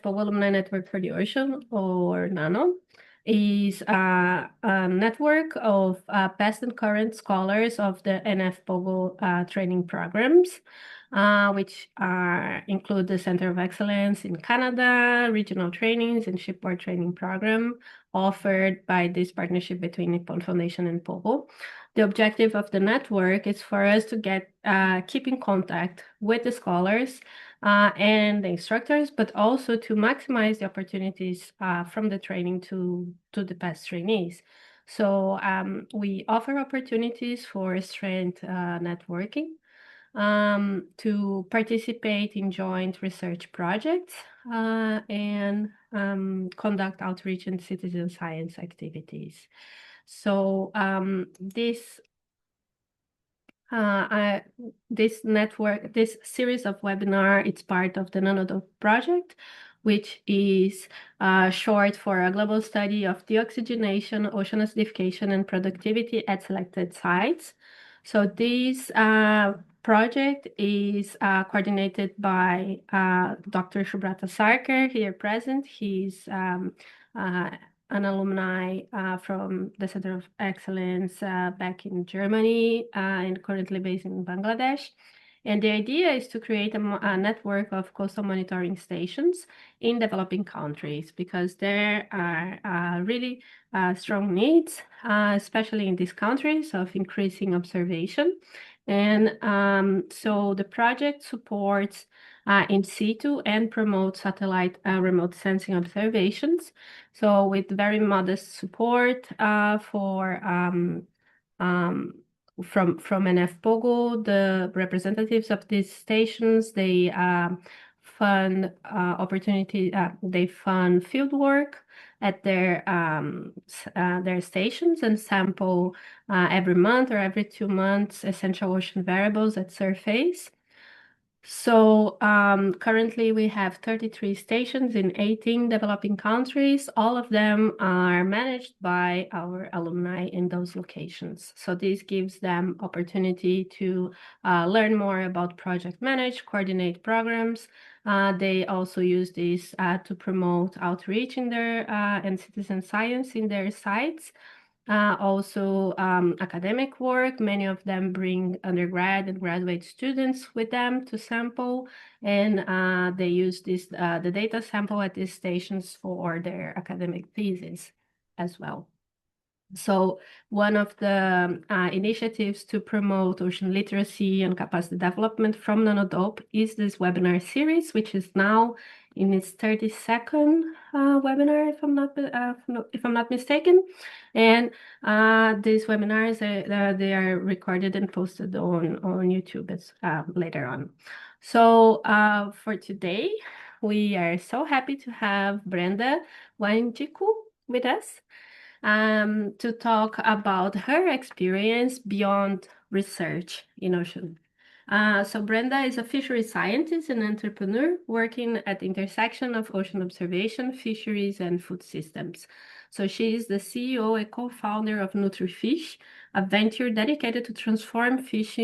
NFPOGO Alumni Network for the Ocean, or NANO, is a network of past and current scholars of the NFPOGO training programs, which include the Center of Excellence in Canada, regional trainings, and shipboard training program offered by this partnership between Nippon Foundation and POGO. The objective of the network is for us to keep in contact with the scholars and the instructors, but also to maximize the opportunities from the training to the past trainees. So we offer opportunities for strength networking, to participate in joint research projects, and conduct outreach and citizen science activities. So this series of webinar, it's part of the NANO project, which is short for a global study of deoxygenation, ocean acidification, and productivity at selected sites. So this project is coordinated by Dr. Shubrata Sarkar, here present. He's an alumni from the Center of Excellence back in Germany and currently based in Bangladesh. And the idea is to create a network of coastal monitoring stations in developing countries, because there are really strong needs, especially in these countries, of increasing observation. And so the project supports in situ and promotes satellite remote sensing observations. So with very modest support from NFPOGO, the representatives of these stations, they fund they fund field work at their stations and sample every month or every 2 months essential ocean variables at surface. So currently we have 33 stations in 18 developing countries. All of them are managed by our alumni in those locations. So this gives them opportunity to learn more about project manage, coordinate programs. They also use this to promote outreach in their and citizen science in their sites. Also academic work. Many of them bring undergrad and graduate students with them to sample, and they use the data sample at these stations for their academic thesis as well. So one of the initiatives to promote ocean literacy and capacity development from NANODOP is this webinar series, which is now in its 32nd webinar, if I'm not mistaken. And these webinars, they are recorded and posted on YouTube later on. So for today, we are so happy to have Brenda Wanjiku with us to talk about her experience beyond research in ocean. So Brenda is a fisheries scientist and entrepreneur working at the intersection of ocean observation, fisheries, and food systems. So she is the CEO and co-founder of Nutriee, a venture dedicated to transform fish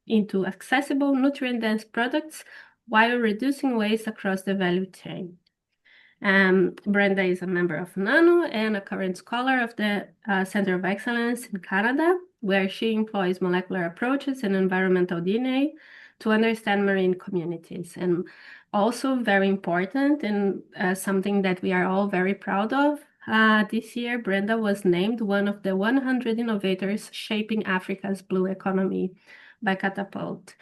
into accessible, nutrient-dense products while reducing waste across the value chain. Brenda is a member of NANO and a current scholar of the Center of Excellence in Canada, where she employs molecular approaches and environmental DNA to understand marine communities. And also very important, and something that we are all very proud of, this year Brenda was named one of the 100 innovators shaping Africa's blue economy by Catapult.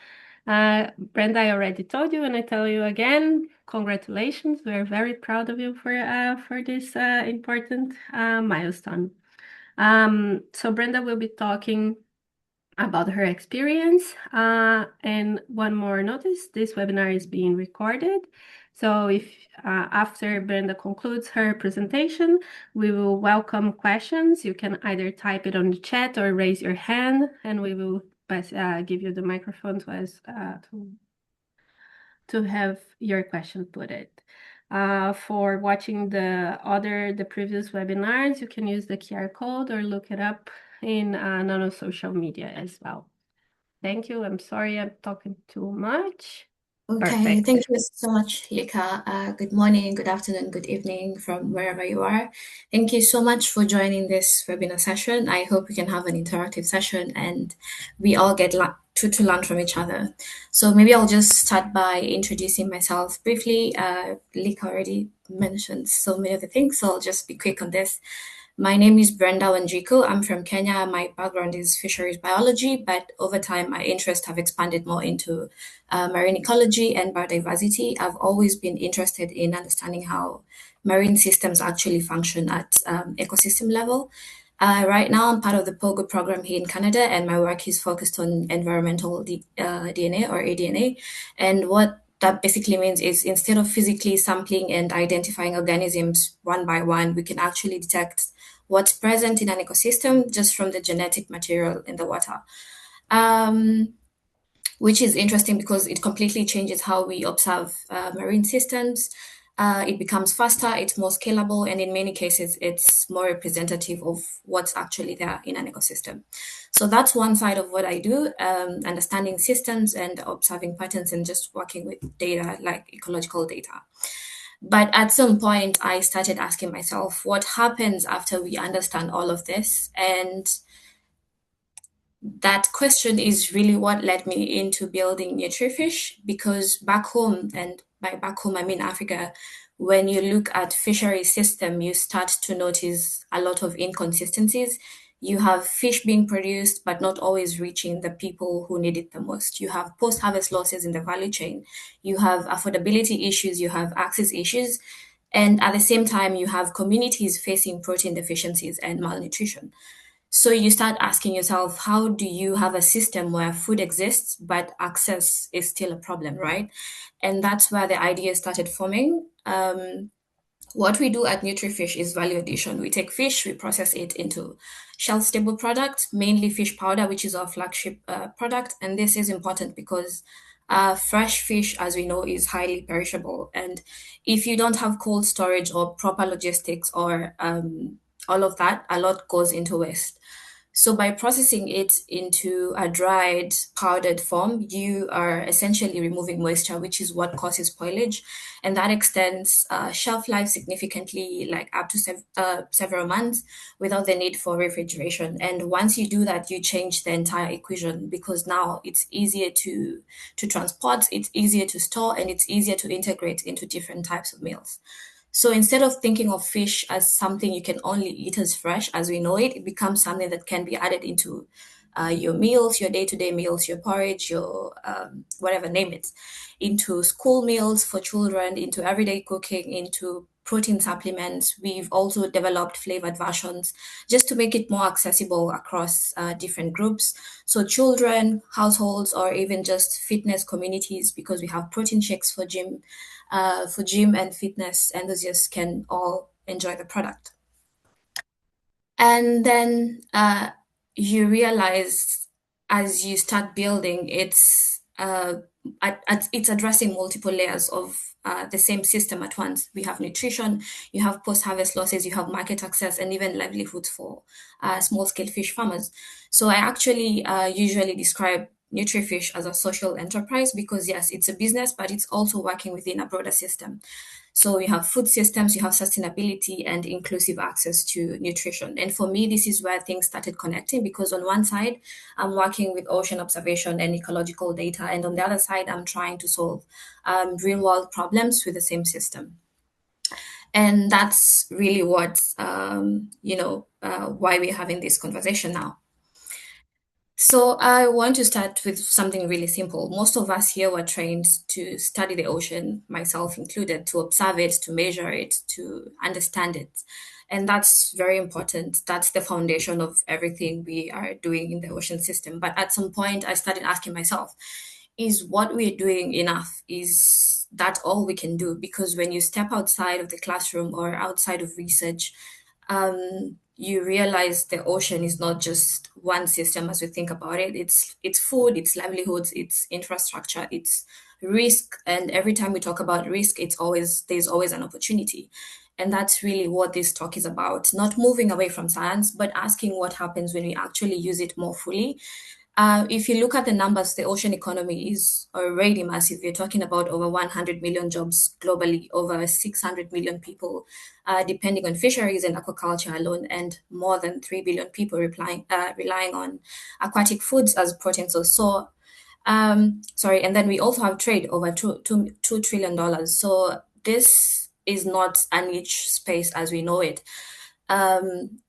Brenda, I already told you, and I tell you again, congratulations. We're very proud of you for this important milestone. So Brenda will be talking about her experience. And one more notice, this webinar is being recorded. So if after Brenda concludes her presentation, we will welcome questions. You can either type it on the chat or raise your hand, and we will give you the microphone to have your question put it. For watching the previous webinars, you can use the QR code or look it up in NANO social media as well. Thank you. I'm sorry I'm talking too much. Okay, Perfect. thank you so much, Lika. Good morning, good afternoon, good evening from wherever you are. Thank you so much for joining this webinar session. I hope we can have an interactive session and we all get to learn from each other. So maybe I'll just start by introducing myself briefly. Lika already mentioned so many of the things, so I'll just be quick on this. My name is Brenda Wanjiku. I'm from Kenya. My background is fisheries biology, but over time, my interests have expanded more into marine ecology and biodiversity. I've always been interested in understanding how marine systems actually function at ecosystem level. Right now, I'm part of the POGO program here in Canada, and my work is focused on environmental DNA or ADNA. And what that basically means is instead of physically sampling and identifying organisms one by one, we can actually detect what's present in an ecosystem just from the genetic material in the water. Um, which is interesting because it completely changes how we observe marine systems. It becomes faster, it's more scalable, and in many cases, it's more representative of what's actually there in an ecosystem. So that's one side of what I do, understanding systems and observing patterns and just working with data like ecological data. But at some point, I started asking myself, what happens after we understand all of this? And that question is really what led me into building Nutrifish because back home, and by back home I mean Africa, when you look at fishery system, you start to notice a lot of inconsistencies. You have fish being produced, but not always reaching the people who need it the most. You have post-harvest losses in the value chain. You have affordability issues. You have access issues. And at the same time, you have communities facing protein deficiencies and malnutrition. So you start asking yourself, how do you have a system where food exists, but access is still a problem, right? And that's where the idea started forming. What we do at Nutrifish is value addition. We take fish, we process it into shelf stable product, mainly fish powder, which is our flagship product. And this is important because fresh fish, as we know, is highly perishable. And if you don't have cold storage or proper logistics or all of that, a lot goes into waste. So by processing it into a dried, powdered form, you are essentially removing moisture, which is what causes spoilage, and that extends shelf life significantly, like up to several months, without the need for refrigeration. And once you do that, you change the entire equation because now it's easier to transport, it's easier to store, and it's easier to integrate into different types of meals. So instead of thinking of fish as something you can only eat as fresh as we know it, it becomes something that can be added into your meals, your day-to-day meals, your porridge, your whatever, name it, into school meals for children, into everyday cooking, into protein supplements. We've also developed flavored versions just to make it more accessible across different groups. So children, households, or even just fitness communities, because we have protein shakes for gym and fitness enthusiasts can all enjoy the product. And then you realize as you start building, it's addressing multiple layers of the same system at once. We have nutrition, you have post-harvest losses, you have market access, and even livelihoods for small-scale fish farmers. So I actually usually describe Nutrifish as a social enterprise because yes, it's a business, but it's also working within a broader system. So you have food systems, you have sustainability and inclusive access to nutrition. And for me, this is where things started connecting because on one side, I'm working with ocean observation and ecological data. And on the other side, I'm trying to solve real world problems with the same system. And that's really what, why we're having this conversation now. So I want to start with something really simple. Most of us here were trained to study the ocean, myself included, to observe it, to measure it, to understand it. And that's very important. That's the foundation of everything we are doing in the ocean system. But at some point, I started asking myself, is what we're doing enough? Is that all we can do? Because when you step outside of the classroom or outside of research, you realize the ocean is not just one system as we think about it. It's food, it's livelihoods, it's infrastructure, it's risk. And every time we talk about risk, there's always an opportunity. And that's really what this talk is about. Not moving away from science, but asking what happens when we actually use it more fully If you look at the numbers, the ocean economy is already massive. You're talking about over 100 million jobs globally, over 600 million people depending on fisheries and aquaculture alone, and more than 3 billion people relying on aquatic foods as protein source. So, sorry, and then we also have trade over $2 trillion. So this is not a niche space as we know it. Um,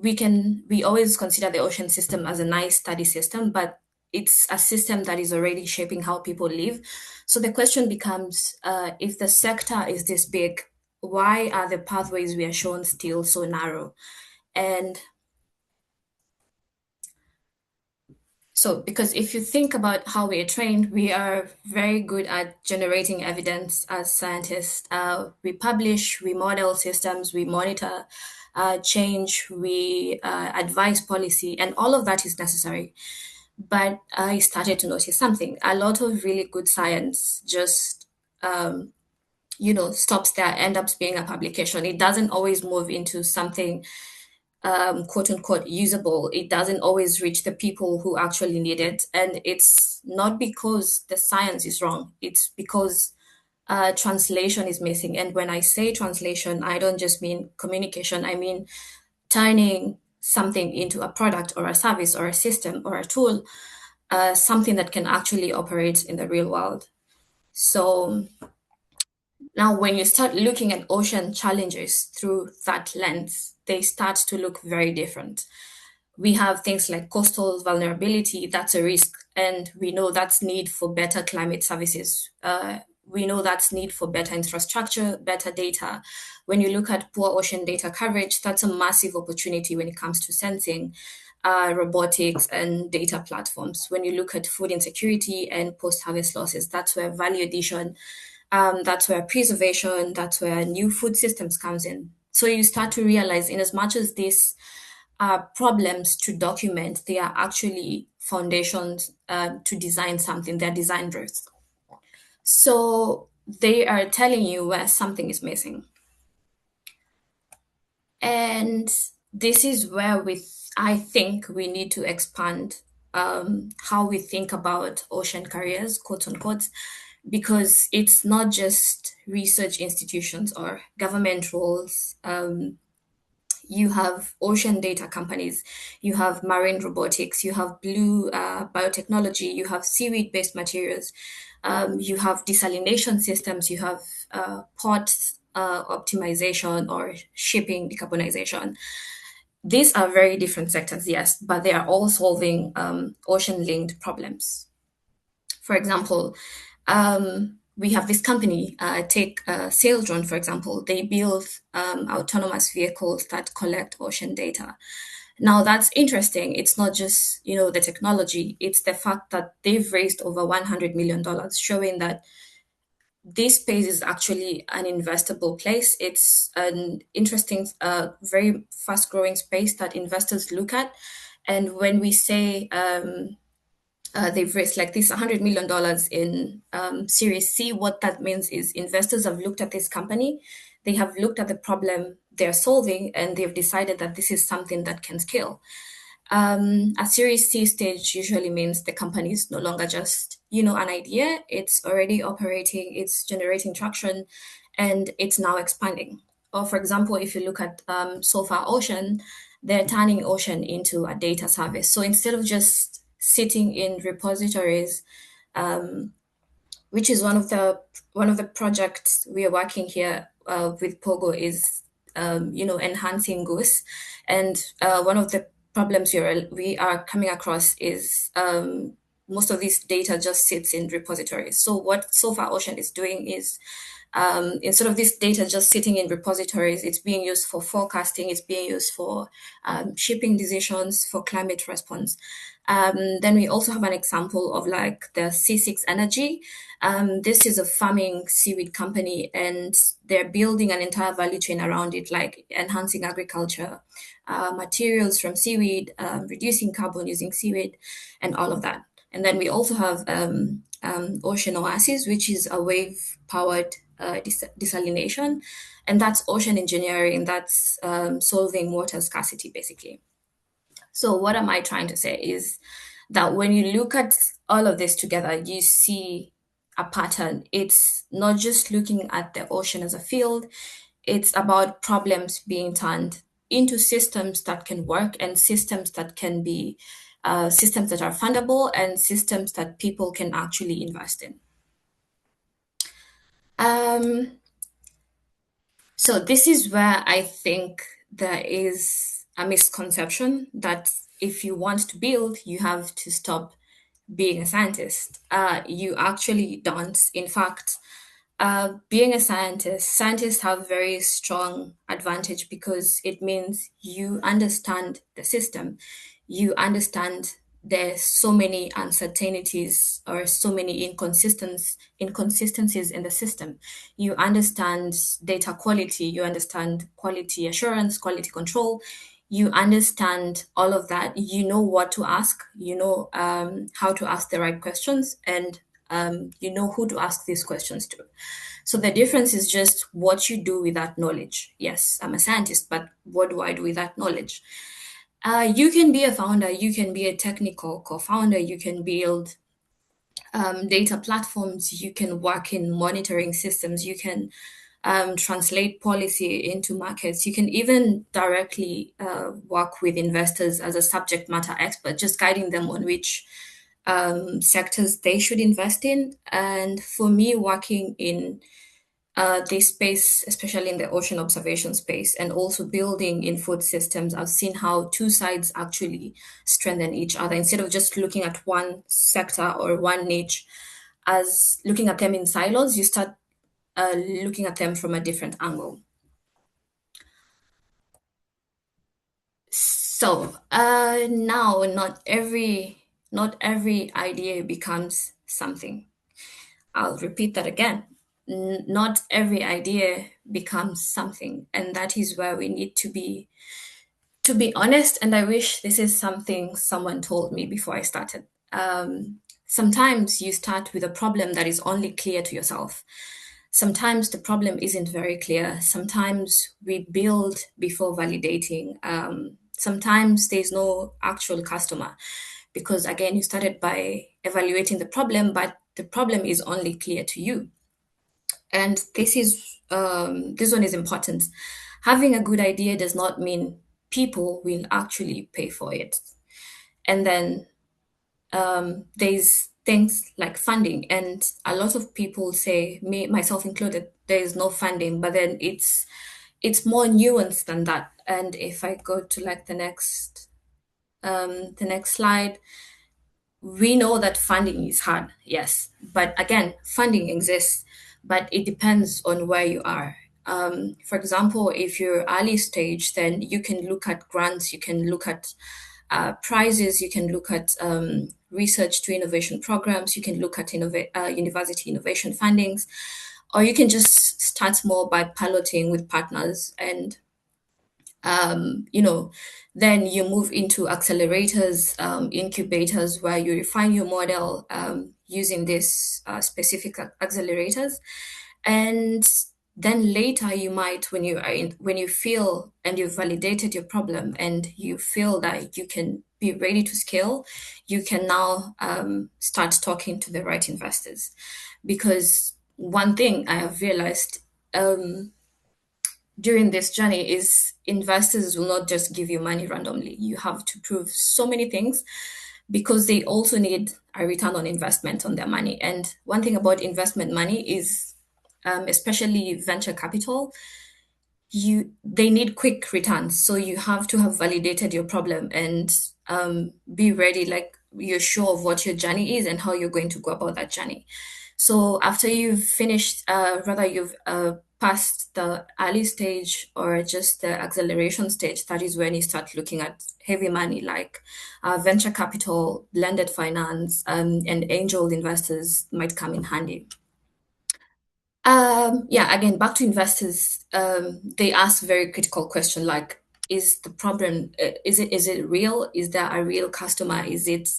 we always consider the ocean system as a nice study system, but it's a system that is already shaping how people live. So the question becomes, if the sector is this big, why are the pathways we are shown still so narrow? And so, because if you think about how we are trained, we are very good at generating evidence as scientists. We publish, we model systems, we monitor change, we advise policy, and all of that is necessary. But I started to notice something. A lot of really good science just, stops there, ends up being a publication. It doesn't always move into something quote unquote usable. It doesn't always reach the people who actually need it. And it's not because the science is wrong, it's because translation is missing. And when I say translation, I don't just mean communication, I mean turning something into a product or a service or a system or a tool, something that can actually operate in the real world. So now, when you start looking at ocean challenges through that lens, they start to look very different. We have things like coastal vulnerability, that's a risk, and we know that's need for better climate services. We know that's need for better infrastructure, better data. When you look at poor ocean data coverage, that's a massive opportunity when it comes to sensing, robotics, and data platforms. When you look at food insecurity and post-harvest losses, that's where value addition, that's where preservation, that's where new food systems comes in. So you start to realize, in as much as these are problems to document, they are actually foundations to design something. They're design roots. So they are telling you where something is missing. And this is where I think we need to expand how we think about ocean careers, quote unquote, because it's not just research institutions or government roles. You have ocean data companies, you have marine robotics, you have blue biotechnology, you have seaweed based materials, you have desalination systems, you have port optimization or shipping decarbonization. These are very different sectors, yes, but they are all solving ocean linked problems. For example, we have this company, take Saildrone, for example. They build autonomous vehicles that collect ocean data. Now that's interesting. It's not just, the technology, it's the fact that they've raised over $100 million, showing that this space is actually an investable place. It's an interesting, very fast growing space that investors look at. And when we say they've raised like this $100 million in Series C, what that means is investors have looked at this company, they have looked at the problem they're solving, and they've decided that this is something that can scale. A Series C stage usually means the company is no longer just, an idea. It's already operating, it's generating traction, and it's now expanding. Or for example, if you look at So Far Ocean, they're turning ocean into a data service. So instead of just sitting in repositories, which is one of the projects we are working here with Pogo is enhancing Goose, and one of the problems we are coming across is most of this data just sits in repositories. So what So Far Ocean is doing is, instead of this data just sitting in repositories, it's being used for forecasting, it's being used for shipping decisions, for climate response. Then we also have an example of like the C6 Energy. This is a farming seaweed company, and they're building an entire value chain around it, like enhancing agriculture, materials from seaweed, reducing carbon using seaweed, and all of that. And then we also have Ocean Oasis, which is a wave-powered desalination, and that's ocean engineering. That's solving water scarcity, basically. So what am I trying to say is that when you look at all of this together, you see a pattern. It's not just looking at the ocean as a field, it's about problems being turned into systems that can work and systems that can be systems that are fundable and systems that people can actually invest in. Um, so this is where I think there is a misconception that if you want to build, you have to stop being a scientist. You actually don't. In fact, being a scientist, scientists have very strong advantage because it means you understand the system. You understand there's so many uncertainties or so many inconsistencies in the system. You understand data quality, you understand quality assurance, quality control, you understand all of that. You know what to ask, you know how to ask the right questions, and you know who to ask these questions to. So the difference is just what you do with that knowledge. Yes, I'm a scientist, but what do I do with that knowledge? You can be a founder, you can be a technical co-founder, you can build data platforms, you can work in monitoring systems, you can translate policy into markets, you can even directly work with investors as a subject matter expert, just guiding them on which sectors they should invest in. And for me, working in this space, especially in the ocean observation space, and also building in food systems, I've seen how two sides actually strengthen each other. Instead of just looking at one sector or one niche as looking at them in silos, you start looking at them from a different angle. So now, not every idea becomes something. I'll repeat that again. Not every idea becomes something, and that is where we need to be honest. And I wish this is something someone told me before I started. Sometimes you start with a problem that is only clear to yourself. Sometimes the problem isn't very clear. Sometimes we build before validating. Sometimes there's no actual customer because, again, you started by evaluating the problem, but the problem is only clear to you. And this one is important. Having a good idea does not mean people will actually pay for it. And then there's things like funding, and a lot of people say, me myself included, there is no funding. But then it's more nuanced than that. And if I go to like the next slide, we know that funding is hard, yes, but again, funding exists, but it depends on where you are. For example, if you're early stage, then you can look at grants, you can look at prizes, you can look at research to innovation programs, you can look at university innovation fundings, or you can just start small by piloting with partners. And you know, then you move into accelerators, incubators, where you refine your model using these specific accelerators. And then later you might, when you feel and you've validated your problem and you feel that you can be ready to scale, you can now start talking to the right investors. Because one thing I have realized during this journey is investors will not just give you money randomly. You have to prove so many things because they also need a return on investment on their money. And one thing about investment money is, especially venture capital, they need quick returns. So you have to have validated your problem and be ready, like you're sure of what your journey is and how you're going to go about that journey. So after you've finished, rather you've passed the early stage or just the acceleration stage, that is when you start looking at heavy money like venture capital, blended finance, and angel investors might come in handy. Yeah, again, back to investors. They ask very critical question like, is the problem, is it real? Is there a real customer? Is it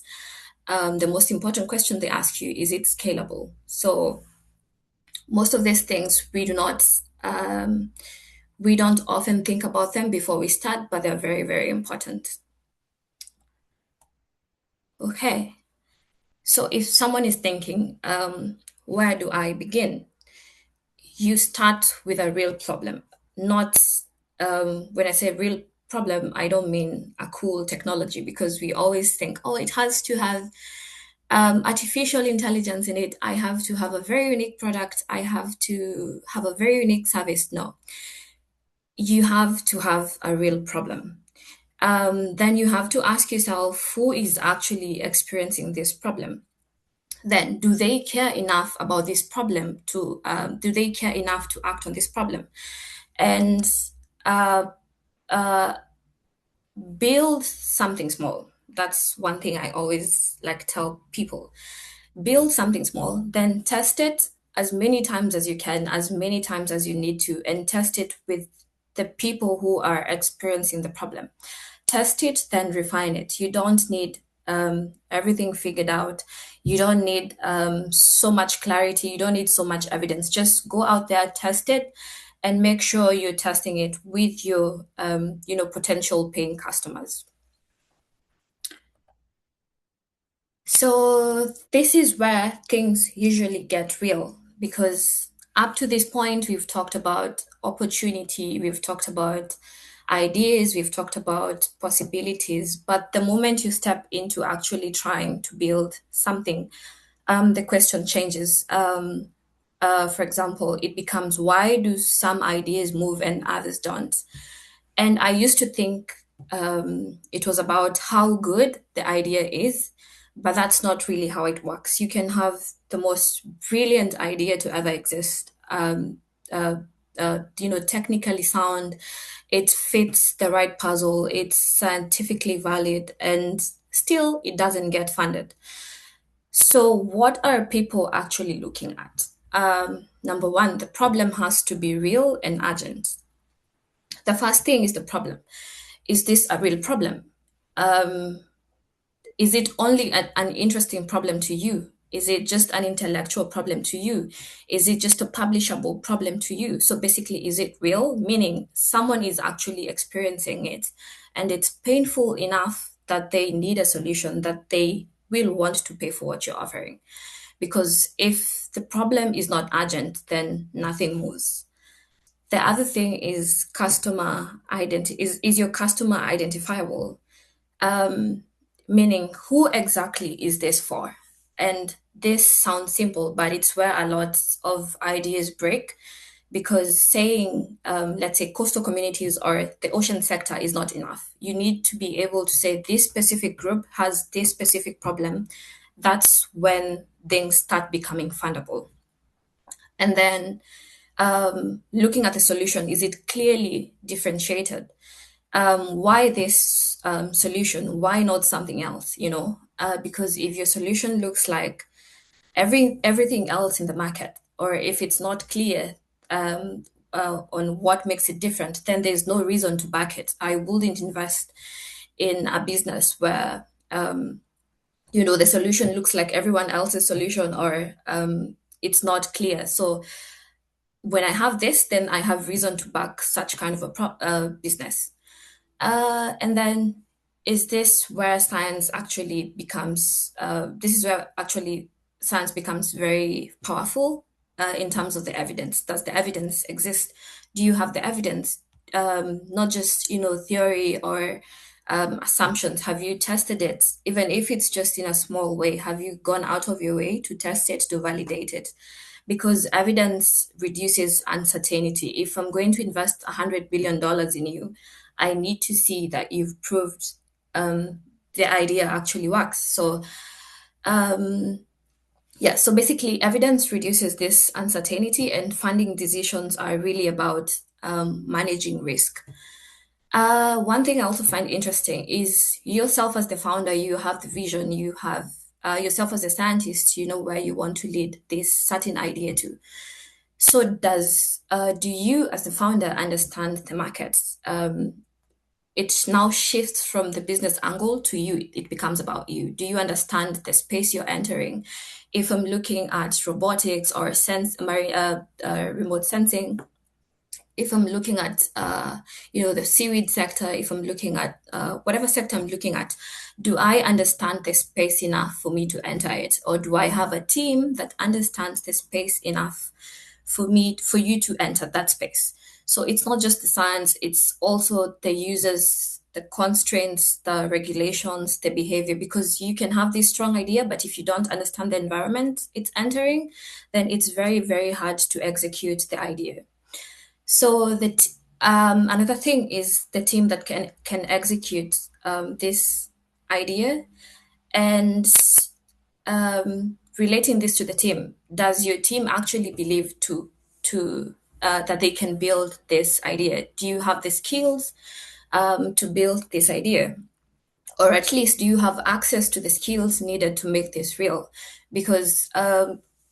the most important question they ask you, is it scalable? So most of these things we don't often think about them before we start, but they're very, very important. Okay, so if someone is thinking, where do I begin? You start with a real problem, not when I say real problem, I don't mean a cool technology because we always think, oh, it has to have artificial intelligence in it. I have to have a very unique product. I have to have a very unique service. No, you have to have a real problem. Then you have to ask yourself who is actually experiencing this problem. Then, do they care enough about this problem to do they care enough to act on this problem? And uh, uh, build something small. That's one thing I always like tell people. Build something small, then test it as many times as you can, as many times as you need to, and test it with the people who are experiencing the problem. Test it, then refine it. You don't need everything figured out. You don't need so much clarity. You don't need so much evidence. Just go out there, test it, and make sure you're testing it with your potential paying customers. So this is where things usually get real because up to this point, we've talked about opportunity, we've talked about ideas, we've talked about possibilities. But the moment you step into actually trying to build something, the question changes. For example, it becomes why do some ideas move and others don't? And I used to think it was about how good the idea is, but that's not really how it works. You can have the most brilliant idea to ever exist, technically sound, it fits the right puzzle, it's scientifically valid, and still it doesn't get funded. So, what are people actually looking at? Number one, the problem has to be real and urgent. The first thing is the problem. Is this a real problem? Um, is it only an interesting problem to you? Is it just an intellectual problem to you? Is it just a publishable problem to you? So basically, is it real? Meaning someone is actually experiencing it and it's painful enough that they need a solution, that they will want to pay for what you're offering. Because if the problem is not urgent, then nothing moves. The other thing is customer identity. Is your customer identifiable? Um, Meaning, who exactly is this for? And this sounds simple, but it's where a lot of ideas break because saying, let's say, coastal communities or the ocean sector is not enough. You need to be able to say this specific group has this specific problem. That's when things start becoming fundable. And then looking at the solution, is it clearly differentiated? Why this solution? Why not something else? Because if your solution looks like everything else in the market, or if it's not clear on what makes it different, then there's no reason to back it. I wouldn't invest in a business where the solution looks like everyone else's solution, or it's not clear. So when I have this, then I have reason to back such kind of a business. And then is this where science actually becomes, this is where actually science becomes very powerful in terms of the evidence. Does the evidence exist? Do you have the evidence? Not just, theory or assumptions. Have you tested it? Even if it's just in a small way, have you gone out of your way to test it, to validate it? Because evidence reduces uncertainty. If I'm going to invest $100 billion in you, I need to see that you've proved the idea actually works. So, so basically, evidence reduces this uncertainty, and funding decisions are really about managing risk. One thing I also find interesting is yourself as the founder, you have the vision, you have yourself as a scientist, you know where you want to lead this certain idea to. So do you as the founder understand the markets? It now shifts from the business angle to you. It becomes about you. Do you understand the space you're entering? If I'm looking at robotics or remote sensing, if I'm looking at the seaweed sector, if I'm looking at whatever sector I'm looking at, do I understand the space enough for me to enter it, or do I have a team that understands the space enough for you to enter that space? So it's not just the science, it's also the users, the constraints, the regulations, the behavior, because you can have this strong idea, but if you don't understand the environment it's entering, then it's very, very hard to execute the idea. So that another thing is the team that can execute this idea, and relating this to the team. Does your team actually believe to that they can build this idea? Do you have the skills to build this idea? Or at least do you have access to the skills needed to make this real? Because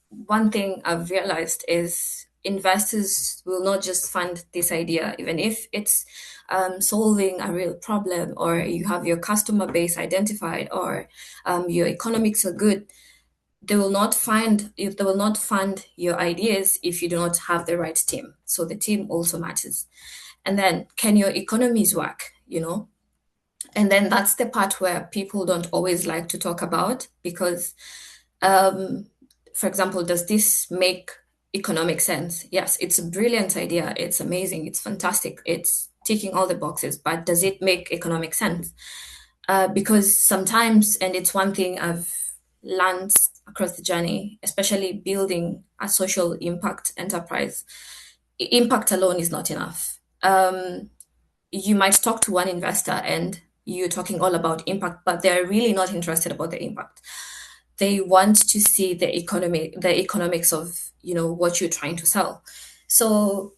one thing I've realized is investors will not just fund this idea, even if it's solving a real problem, or you have your customer base identified, or your economics are good. They will not fund your ideas if you do not have the right team. So the team also matters. And then, can your economies work? And then that's the part where people don't always like to talk about, because um, for example, does this make economic sense? Yes, it's a brilliant idea, it's amazing, it's fantastic, it's ticking all the boxes, but does it make economic sense? Because sometimes, and it's one thing I've learned across the journey, especially building a social impact enterprise, impact alone is not enough. You might talk to one investor and you're talking all about impact, but they're really not interested about the impact. They want to see the economics of what you're trying to sell. So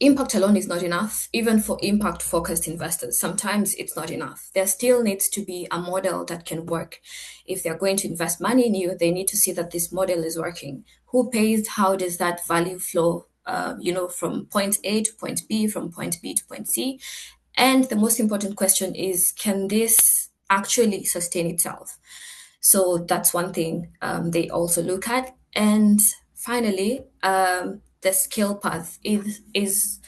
impact alone is not enough, even for impact focused investors. Sometimes it's not enough. There still needs to be a model that can work. If they're going to invest money in you, they need to see that this model is working. Who pays? How does that value flow? From point A to point B, from point B to point C. And the most important question is, can this actually sustain itself? So that's one thing they also look at. And finally, the scale path is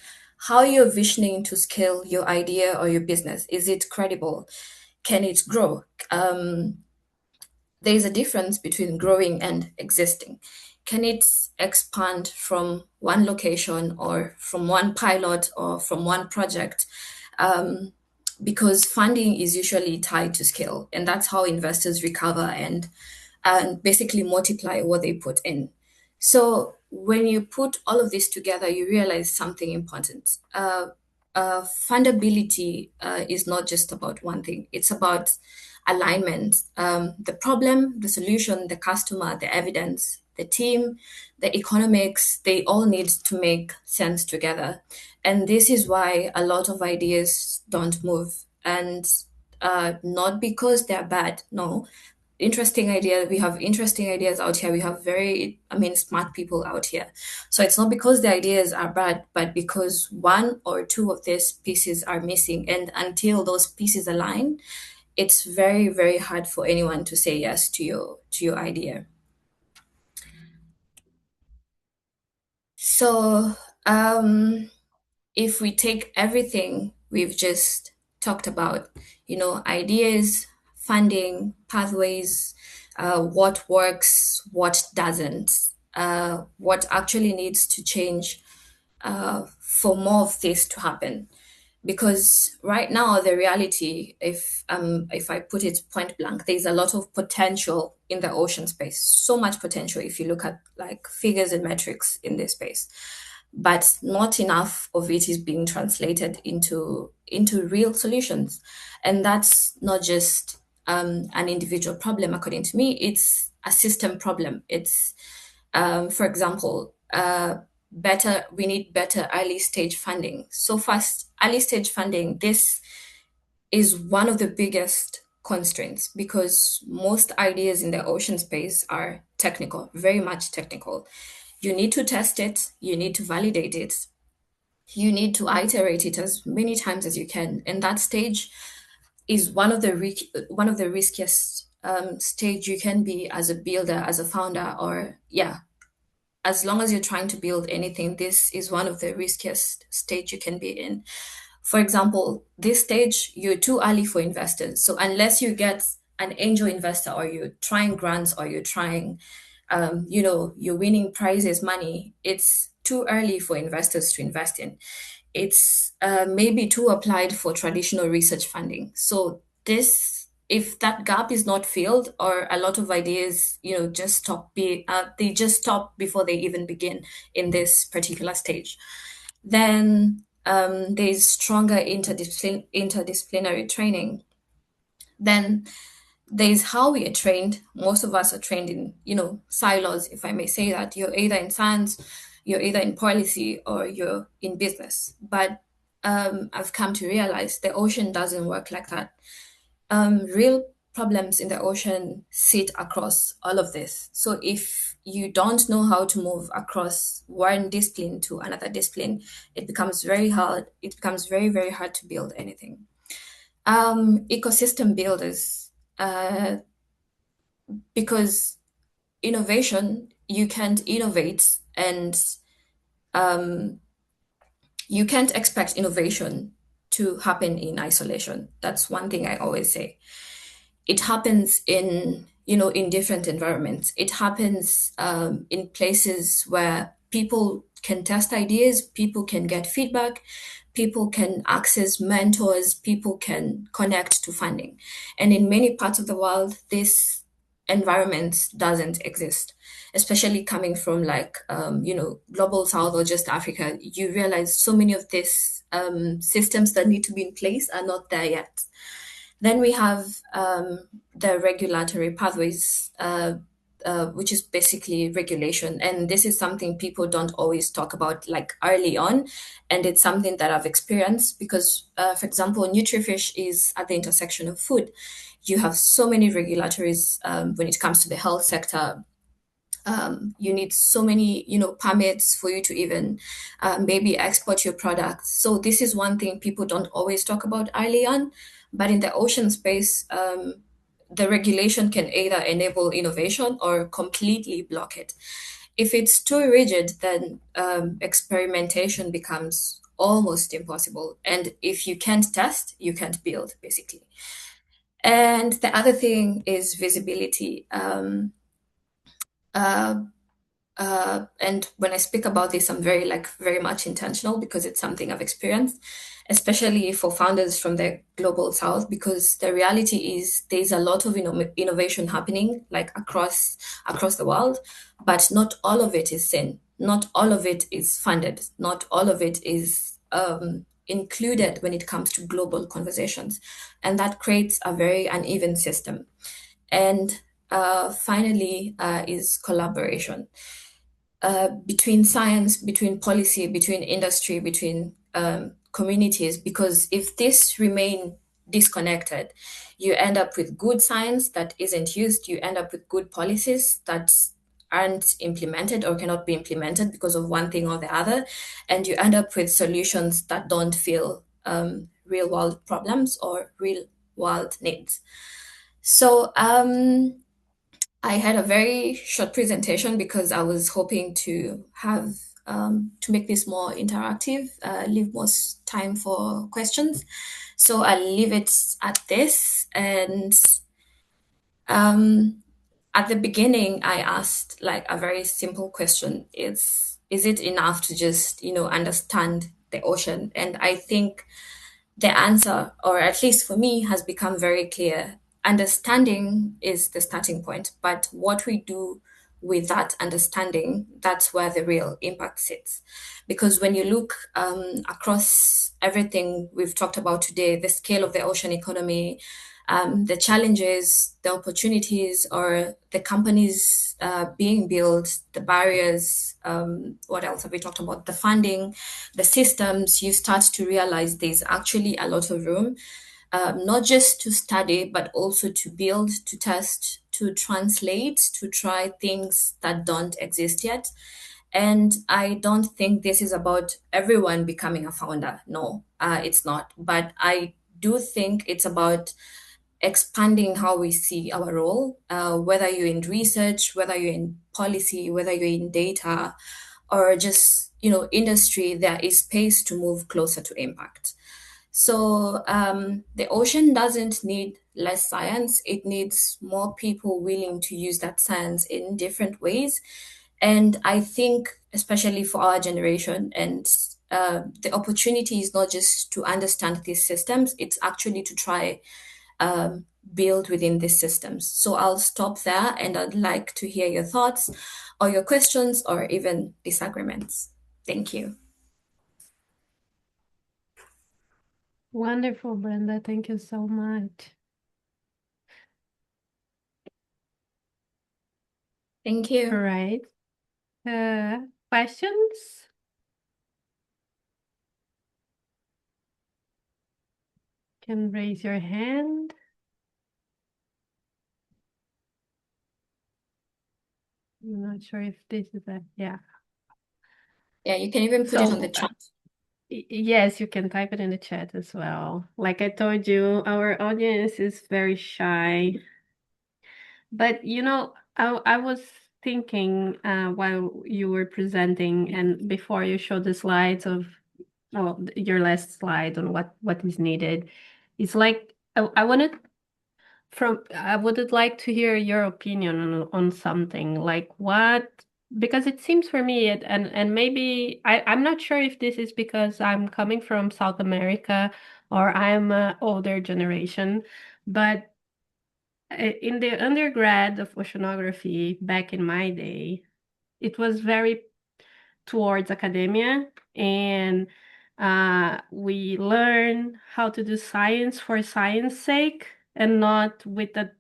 how you're visioning to scale your idea or your business. Is it credible? Can it grow? There's a difference between growing and existing. Can it expand from one location, or from one pilot, or from one project? Because funding is usually tied to scale, and that's how investors recover and basically multiply what they put in. So when you put all of this together, you realize something important. Fundability is not just about one thing, it's about alignment. The problem, the solution, the customer, the evidence, the team, the economics, they all need to make sense together. And this is why a lot of ideas don't move. And not because they're bad, no. Interesting idea. We have interesting ideas out here. We have smart people out here. So it's not because the ideas are bad, but because one or two of these pieces are missing. And until those pieces align, it's very, very hard for anyone to say yes to your idea. So if we take everything we've just talked about, ideas, funding, pathways, what works, what doesn't, what actually needs to change for more of this to happen. Because right now, the reality, if I put it point blank, there's a lot of potential in the ocean space. So much potential if you look at like figures and metrics in this space, but not enough of it is being translated into real solutions. And that's not just an individual problem, according to me. It's a system problem. It's for example, we need better early stage funding. So fast early stage funding, this is one of the biggest constraints, because most ideas in the ocean space are technical, very much technical. You need to test it, you need to validate it, you need to iterate it as many times as you can. And that stage is one of the riskiest stage you can be as a builder, as a founder, or yeah. as long as you're trying to build anything, this is one of the riskiest stage you can be in. For example, this stage, you're too early for investors. So unless you get an angel investor, or you're trying grants, or you're trying, you're winning prizes money, it's too early for investors to invest in. It's maybe too applied for traditional research funding. So this, if that gap is not filled, or a lot of ideas, they just stop before they even begin in this particular stage, then there's stronger interdisciplinary training. Then there's how we are trained. Most of us are trained in, silos, if I may say that. You're either in science, you're either in policy, or you're in business. But I've come to realize the ocean doesn't work like that. Real problems in the ocean sit across all of this. So if you don't know how to move across one discipline to another discipline, it becomes very hard. It becomes very, very hard to build anything. Ecosystem builders, because innovation, you can't innovate, and you can't expect innovation to happen in isolation. That's one thing I always say. It happens in different environments. It happens in places where people can test ideas, people can get feedback, people can access mentors, people can connect to funding. And in many parts of the world, this environment doesn't exist, especially coming from like global south or just Africa. You realize so many of these systems that need to be in place are not there yet. Then we have the regulatory pathways, which is basically regulation. And this is something people don't always talk about like early on. And it's something that I've experienced because, for example, Nutrifish is at the intersection of food. You have so many regulatories when it comes to the health sector. You need so many permits for you to even maybe export your products. So this is one thing people don't always talk about early on, but in the ocean space, the regulation can either enable innovation or completely block it. If it's too rigid, then experimentation becomes almost impossible, and if you can't test, you can't build, basically. And the other thing is visibility. Uh, and when I speak about this, I'm very much intentional because it's something I've experienced, especially for founders from the global south, because the reality is there's a lot of innovation happening like across the world, but not all of it is seen. Not all of it is funded. Not all of it is included when it comes to global conversations. And that creates a very uneven system. And finally, is collaboration between science, between policy, between industry, between communities. Because if this remain disconnected, you end up with good science that isn't used. You end up with good policies that aren't implemented or cannot be implemented because of one thing or the other, and you end up with solutions that don't feel real world problems or real world needs. So I had a very short presentation because I was hoping to have to make this more interactive, leave most time for questions. So I'll leave it at this. And um, at the beginning, I asked like a very simple question: is it enough to just understand the ocean? And I think the answer, or at least for me, has become very clear. Understanding is the starting point, but what we do with that understanding, that's where the real impact sits. Because when you look across everything we've talked about today, the scale of the ocean economy, the challenges, the opportunities, or the companies being built, the barriers, what else have we talked about? The funding, the systems, you start to realize there's actually a lot of room, not just to study, but also to build, to test, to translate, to try things that don't exist yet. And I don't think this is about everyone becoming a founder. No, it's not. But I do think it's about expanding how we see our role, whether you're in research, whether you're in policy, whether you're in data, or just industry. There is space to move closer to impact. So the ocean doesn't need less science, it needs more people willing to use that science in different ways. And I think, especially for our generation, and the opportunity is not just to understand these systems, it's actually to try build within these systems. So I'll stop there and I'd like to hear your thoughts or your questions or even disagreements. Thank you. Wonderful, Brenda. Thank you so much. Thank All you. right. Questions? Can raise your hand. I'm not sure if this is a, yeah. Yeah, you can even put it on the chat. Yes, you can type it in the chat as well. Like I told you, our audience is very shy. But I was thinking while you were presenting and before you showed the slides of your last slide on what is needed, it's like I would like to hear your opinion on something like what, because it seems for me and maybe I'm not sure if this is because I'm coming from South America or I'm an older generation, but in the undergrad of oceanography back in my day, it was very towards academia, and we learn how to do science for science sake and not with the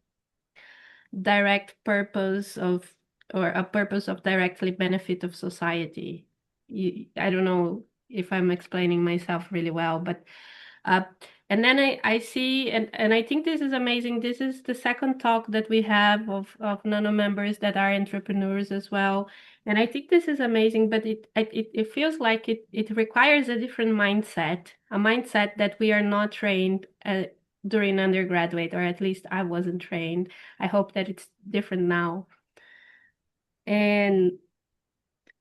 direct purpose of or a purpose of directly benefit of society. I don't know if I'm explaining myself really well, but uh, and then I see and I think this is amazing. This is the second talk that we have of NANO members that are entrepreneurs as well. And I think this is amazing, but it feels like it requires a different mindset, a mindset that we are not trained during undergraduate, or at least I wasn't trained. I hope that it's different now. And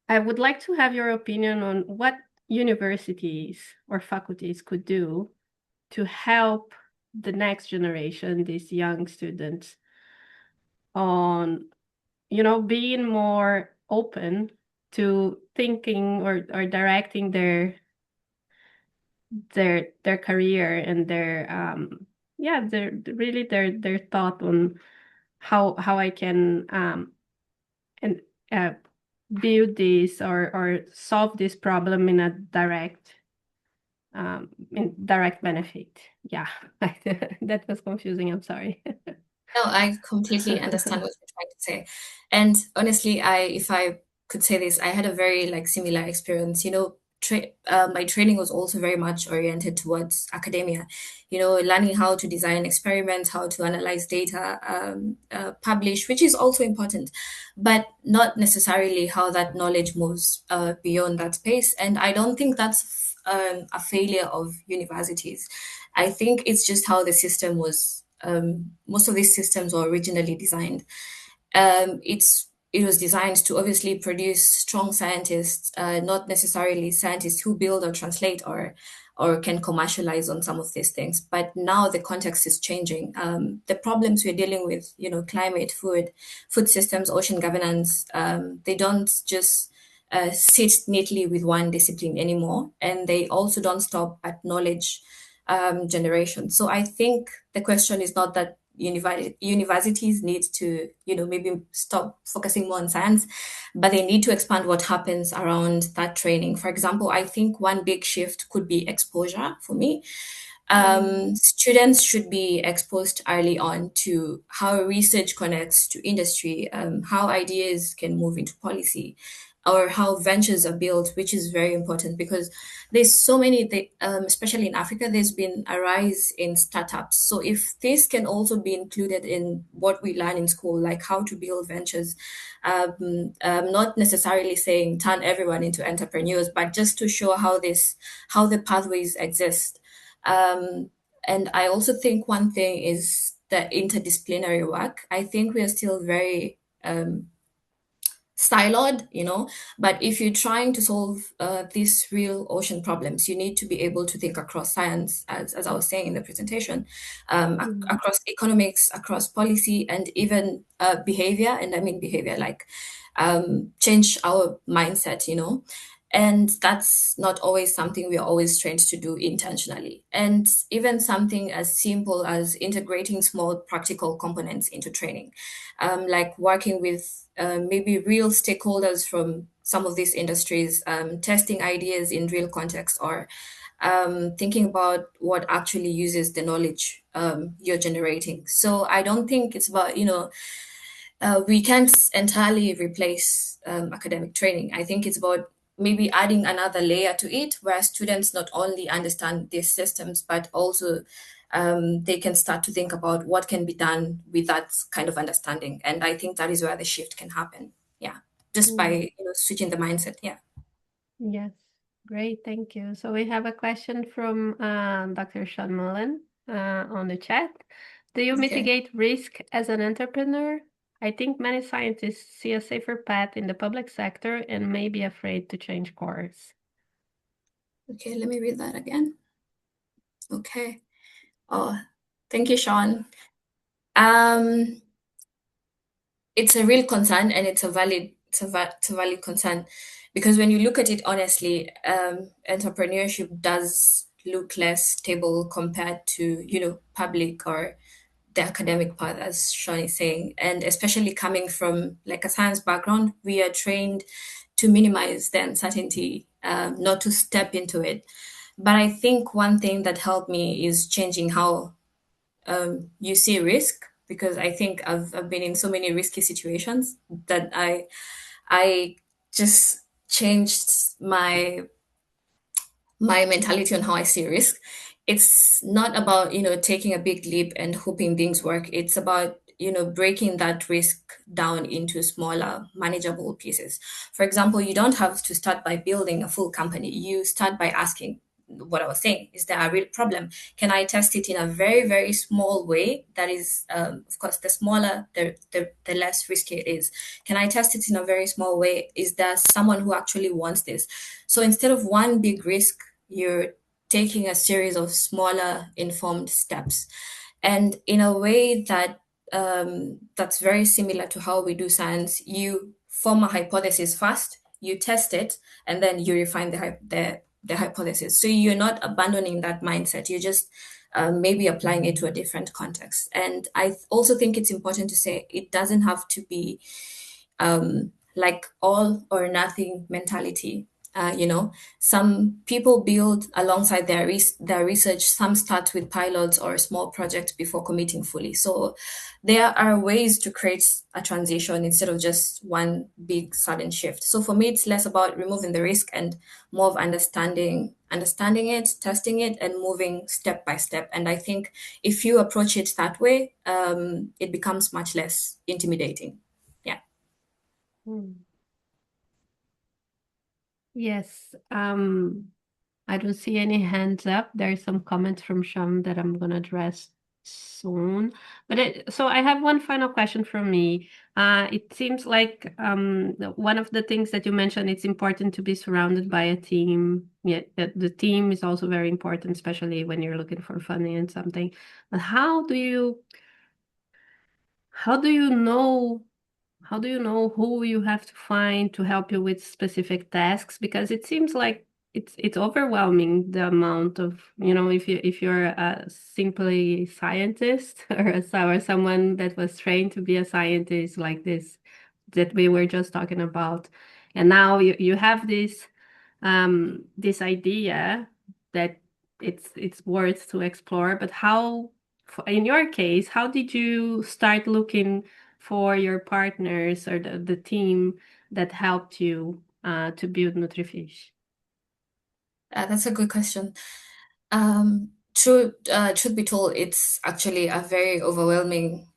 I would like to have your opinion on what universities or faculties could do to help the next generation, these young students, on being more open to thinking or directing their career and their thought on how I can and build this or solve this problem in direct benefit. Yeah, that was confusing. I'm sorry. No, I completely understand what you're trying to say. And honestly, if I could say this, I had a very like similar experience. My training was also very much oriented towards academia. Learning how to design experiments, how to analyze data, publish, which is also important, but not necessarily how that knowledge moves beyond that space. And I don't think that's a failure of universities. I think it's just how the system was. Most of these systems were originally designed. It was designed to obviously produce strong scientists, not necessarily scientists who build or translate or can commercialize on some of these things. But now the context is changing. The problems we're dealing with, climate, food systems, ocean governance, they don't just sit neatly with one discipline anymore, and they also don't stop at knowledge generation. So I think the question is not that universities need to, maybe stop focusing more on science, but they need to expand what happens around that training. For example, I think one big shift could be exposure for me. Students should be exposed early on to how research connects to industry, how ideas can move into policy, or how ventures are built, which is very important because there's so many, especially in Africa, there's been a rise in startups. So if this can also be included in what we learn in school, like how to build ventures, not necessarily saying turn everyone into entrepreneurs, but just to show how the pathways exist. And I also think one thing is the interdisciplinary work. I think we are still very siloed, but if you're trying to solve these real ocean problems, you need to be able to think across science, as I was saying in the presentation, Mm. across economics, across policy, and even behavior. And I mean behavior like change our mindset, and that's not always something we are always trained to do intentionally. And even something as simple as integrating small practical components into training, like working with maybe real stakeholders from some of these industries, testing ideas in real context, or thinking about what actually uses the knowledge you're generating. So I don't think it's about, we can't entirely replace academic training. I think it's about maybe adding another layer to it where students not only understand these systems, but also they can start to think about what can be done with that kind of understanding. And I think that is where the shift can happen. Yeah. Just by Mm. switching the mindset. Yeah. Yes, great, thank you. So we have a question from Dr. Sean Mullen on the chat. Do you Okay. mitigate risk as an entrepreneur? I think many scientists see a safer path in the public sector and may be afraid to change course. Okay. Let me read that again. Okay. Oh, thank you, Sean. Um, it's a real concern, and it's a valid concern, because when you look at it honestly, entrepreneurship does look less stable compared to public or the academic path, as Sean is saying. And especially coming from like a science background, we are trained to minimize the uncertainty, not to step into it. But I think one thing that helped me is changing how you see risk, because I think I've been in so many risky situations that I just changed my mentality on how I see risk. It's not about, taking a big leap and hoping things work. It's about, breaking that risk down into smaller, manageable pieces. For example, you don't have to start by building a full company. You start by asking what I was saying. Is there a real problem? Can I test it in a very, very small way? That is, of course, the smaller, the less risky it is. Can I test it in a very small way? Is there someone who actually wants this? So instead of one big risk, you're taking a series of smaller informed steps, and in a way that's very similar to how we do science. You form a hypothesis first, you test it, and then you refine the hypothesis. So you're not abandoning that mindset, you're just maybe applying it to a different context. And I also think it's important to say it doesn't have to be like all or nothing mentality. Some people build alongside their research. Some start with pilots or small projects before committing fully. So there are ways to create a transition instead of just one big sudden shift. So for me, it's less about removing the risk and more of understanding it, testing it, and moving step by step. And I think if you approach it that way, it becomes much less intimidating. Yeah. Mm. Yes, I don't see any hands up. There's some comments from Sham that I'm gonna address soon. So I have one final question from me. It seems like one of the things that you mentioned, it's important to be surrounded by a team. Yeah, the team is also very important, especially when you're looking for funding and something. But how do you know who you have to find to help you with specific tasks? Because it seems like it's overwhelming, the amount of, if you're a simply scientist or someone that was trained to be a scientist like this that we were just talking about, and now you have this idea that it's worth to explore. But in your case, how did you start looking for your partners or the team that helped you to build Nutrifish? That's a good question. Truth be told, it's actually a very overwhelming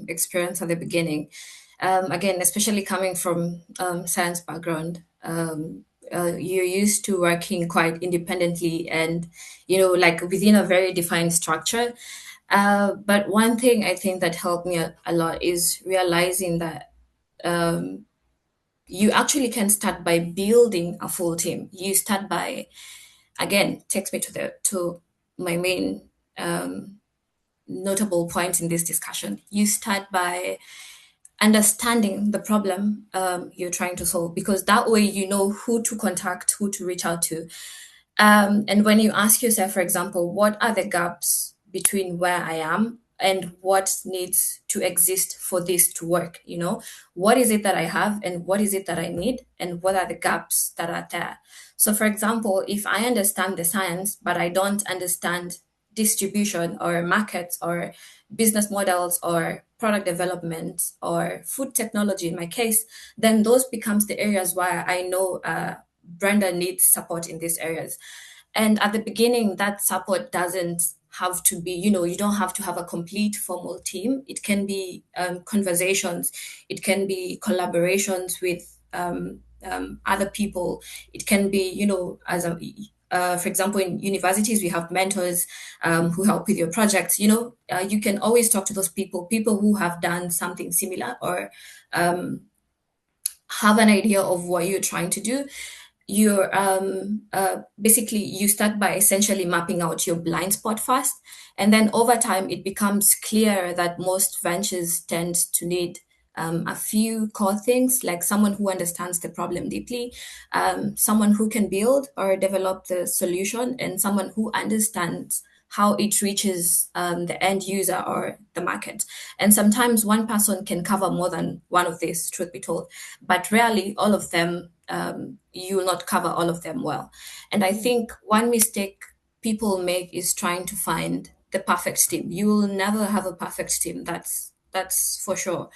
experience at the beginning. Again, especially coming from science background, you're used to working quite independently and, like within a very defined structure. But one thing I think that helped me a lot is realizing that um, you actually can start by building a full team. You start by, again, takes me to my main um, notable point in this discussion. You start by understanding the problem you're trying to solve, because that way you know who to contact, who to reach out to. And when you ask yourself, for example, what are the gaps between where I am and what needs to exist for this to work? You know, what is it that I have and what is it that I need and what are the gaps that are there? So, for example, if I understand the science, but I don't understand distribution or markets or business models or product development or food technology in my case, then those becomes the areas where I know Brenda needs support in these areas. And at the beginning, that support doesn't have to be, you don't have to have a complete formal team. It can be conversations, it can be collaborations with other people. It can be, as a for example, in universities, we have mentors who help with your projects. You can always talk to those people who have done something similar or have an idea of what you're trying to do. You're basically you start by essentially mapping out your blind spot first, and then over time it becomes clear that most ventures tend to need a few core things, like someone who understands the problem deeply, someone who can build or develop the solution, and someone who understands how it reaches the end user or the market. And sometimes one person can cover more than one of these, truth be told, but rarely all of them, you will not cover all of them well. And I think one mistake people make is trying to find the perfect team. You will never have a perfect team. That's for sure.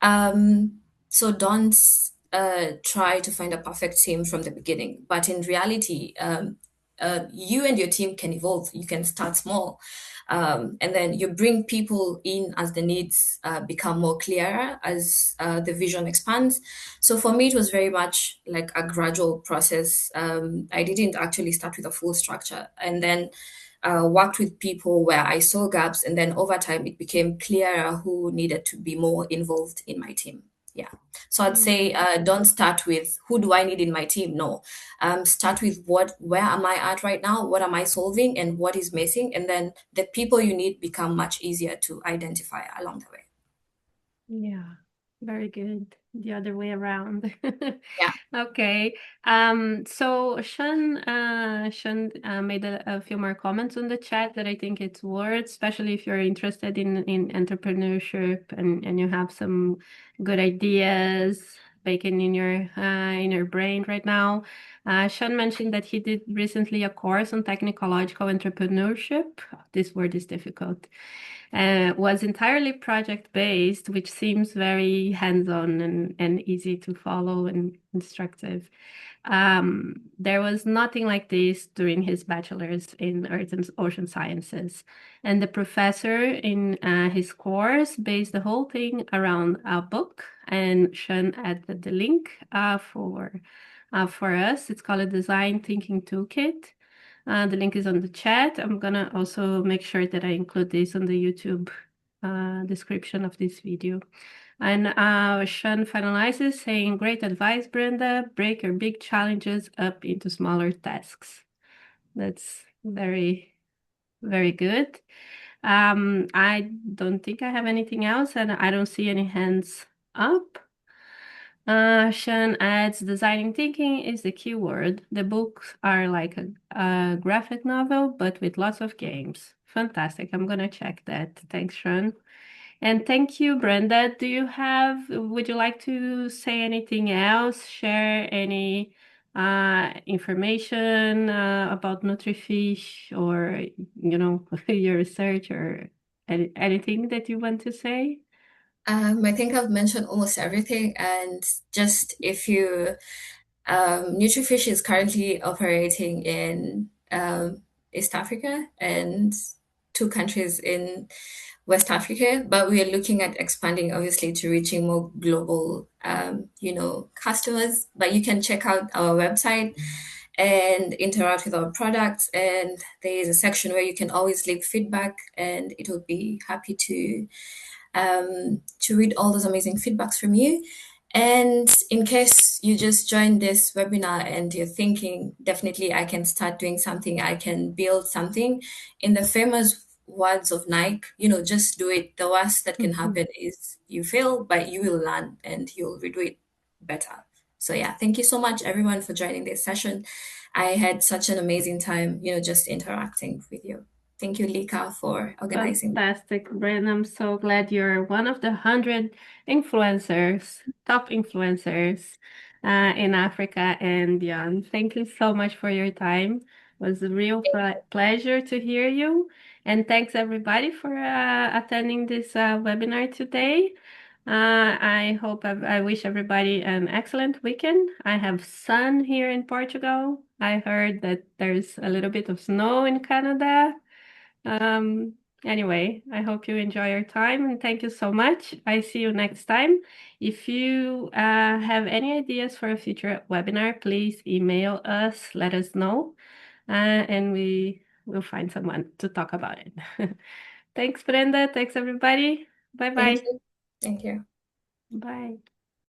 So don't try to find a perfect team from the beginning. But in reality, you and your team can evolve. You can start small. And then you bring people in as the needs become more clearer, as the vision expands. So for me, it was very much like a gradual process. I didn't actually start with a full structure. And then worked with people where I saw gaps, and then over time it became clearer who needed to be more involved in my team. Yeah. So I'd say don't start with who do I need in my team. No, start with where am I at right now? What am I solving, and what is missing? And then the people you need become much easier to identify along the way. Yeah, very good. The other way around. Yeah. Okay. So Sean made a few more comments on the chat that I think it's worth, especially if you're interested in entrepreneurship and you have some good ideas baking in your brain right now. Sean mentioned that he did recently a course on technological entrepreneurship. This word is difficult. Was entirely project based, which seems very hands on and easy to follow and instructive. There was nothing like this during his bachelor's in Earth and Ocean Sciences. And the professor in his course based the whole thing around a book, and Sean added the link for us. It's called a Design Thinking Toolkit. The link is on the chat. I'm gonna also make sure that I include this on the YouTube description of this video. And Sean finalizes saying, great advice, Brenda. Break your big challenges up into smaller tasks. That's very, very good. I don't think I have anything else, and I don't see any hands up. Sean adds, designing thinking is the key word. The books are like a graphic novel, but with lots of games. Fantastic. I'm gonna check that. Thanks, Sean. And thank you, Brenda. Would you like to say anything else? Share any information about Nutrifish or, your research or anything that you want to say? I think I've mentioned almost everything, and just if you Nutrifish is currently operating in East Africa and two countries in West Africa, but we are looking at expanding, obviously, to reaching more global, customers. But you can check out our website, and interact with our products. And there is a section where you can always leave feedback, and it will be happy to read all those amazing feedbacks from you. And in case you just joined this webinar and you're thinking, definitely I can start doing something, I can build something, in the famous words of Nike, just do it. The worst that can Mhm. happen is you fail, but you will learn and you'll redo it better. So yeah, thank you so much everyone for joining this session. I had such an amazing time, just interacting with you. Thank you, Lika, for organizing. Fantastic, Brenda. I'm so glad you're one of the 100 influencers, top influencers in Africa and beyond. Thank you so much for your time. It was a real pleasure to hear you. And thanks everybody for attending this webinar today. I wish everybody an excellent weekend. I have sun here in Portugal. I heard that there's a little bit of snow in Canada. Um, anyway, I hope you enjoy your time and thank you so much. I see you next time. If you have any ideas for a future webinar, please email us, let us know, and we will find someone to talk about it. Thanks, Brenda. Thanks, everybody. Thank Bye-bye. you. Thank you. Bye.